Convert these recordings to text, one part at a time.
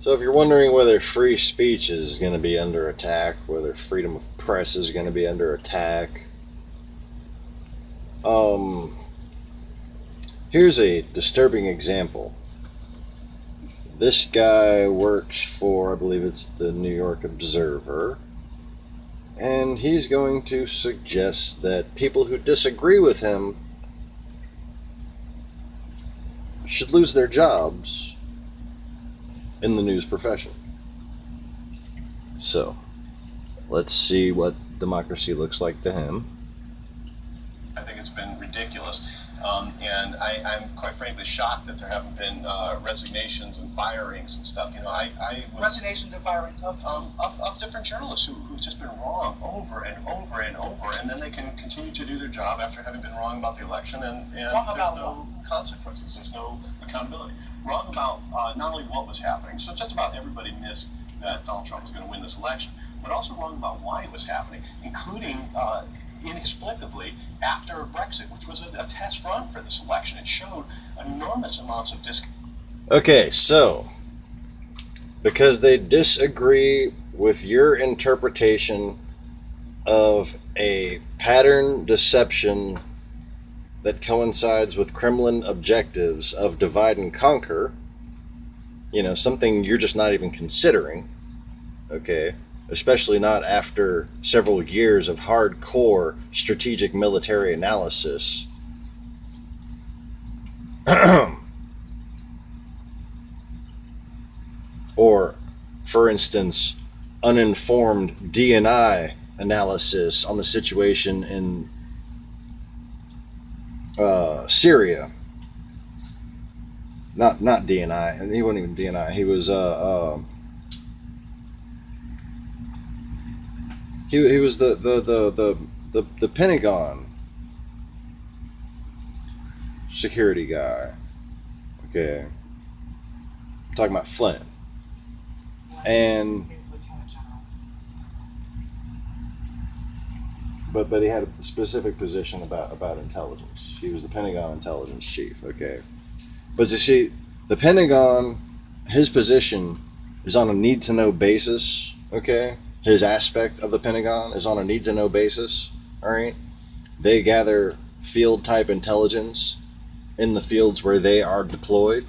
So if you're wondering whether free speech is going to be under attack, whether freedom of press is going to be under attack, here's a disturbing example. This guy works for, I believe it's the New York Observer, and he's going to suggest that people who disagree with him should lose their jobs in the news profession. So, let's see what democracy looks like to him. I think it's been ridiculous. And I'm quite frankly shocked that there haven't been resignations and firings and stuff. You know, resignations and firings of different journalists who've just been wrong over and over and over, and then they can continue to do their job after having been wrong about the election, and there's no consequences, there's no accountability. Wrong about not only what was happening, so just about everybody missed that Donald Trump was going to win this election, but also wrong about why it was happening, including inexplicably after Brexit, which was a test run for this election. It showed enormous amounts of Okay, so because they disagree with your interpretation of a pattern deception that coincides with Kremlin objectives of divide and conquer, you know, something you're just not even considering, okay, especially not after several years of hardcore strategic military analysis. Or, for instance, uninformed DNI analysis on the situation in Syria. Not DNI, and he wasn't even DNI. He was he was the Pentagon security guy. Okay, I'm talking about Flynn. And but he had a specific position about intelligence. He was the Pentagon intelligence chief. Okay, but you see, the Pentagon, his position is on a need-to-know basis. Okay, his aspect of the Pentagon is on a need-to-know basis. All right, they gather field-type intelligence in the fields where they are deployed.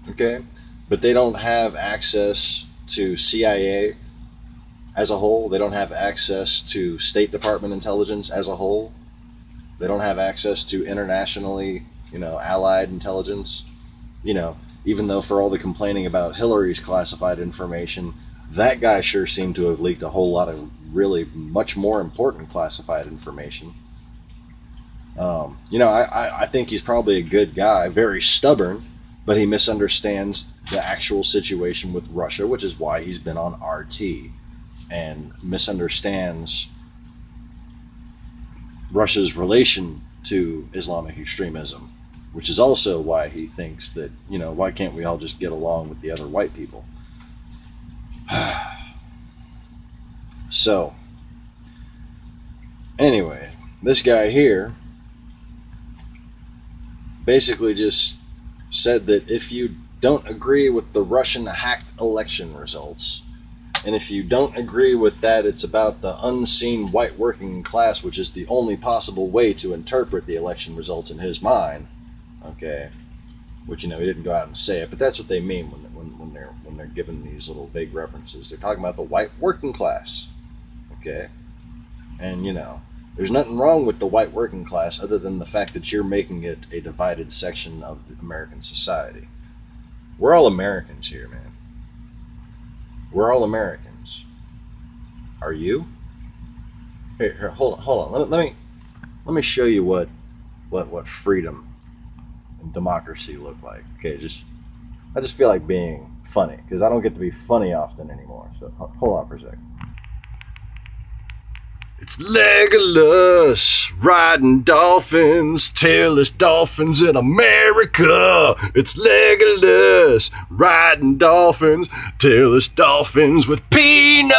Okay, but they don't have access to CIA as a whole. They don't have access to State Department intelligence as a whole. They don't have access to internationally, allied intelligence. Even though for all the complaining about Hillary's classified information, that guy sure seemed to have leaked a whole lot of really much more important classified information. I think he's probably a good guy, very stubborn, but he misunderstands the actual situation with Russia, which is why he's been on RT, and misunderstands Russia's relation to Islamic extremism, which is also why he thinks that, why can't we all just get along with the other white people? So, anyway, this guy here basically just said that if you don't agree with the Russian hacked election results, and if you don't agree with that, it's about the unseen white working class, which is the only possible way to interpret the election results in his mind. Okay, which he didn't go out and say it, but that's what they mean when they're giving these little vague references. They're talking about the white working class. Okay, and there's nothing wrong with the white working class other than the fact that you're making it a divided section of the American society. We're all Americans here, man. We're all Americans. Are you? Here, hold on. Let me show you what freedom and democracy look like. Okay, I just feel like being funny because I don't get to be funny often anymore. So hold on for a second. It's Legolas riding dolphins, tailless dolphins in America. It's Legolas riding dolphins, tailless dolphins with peanuts.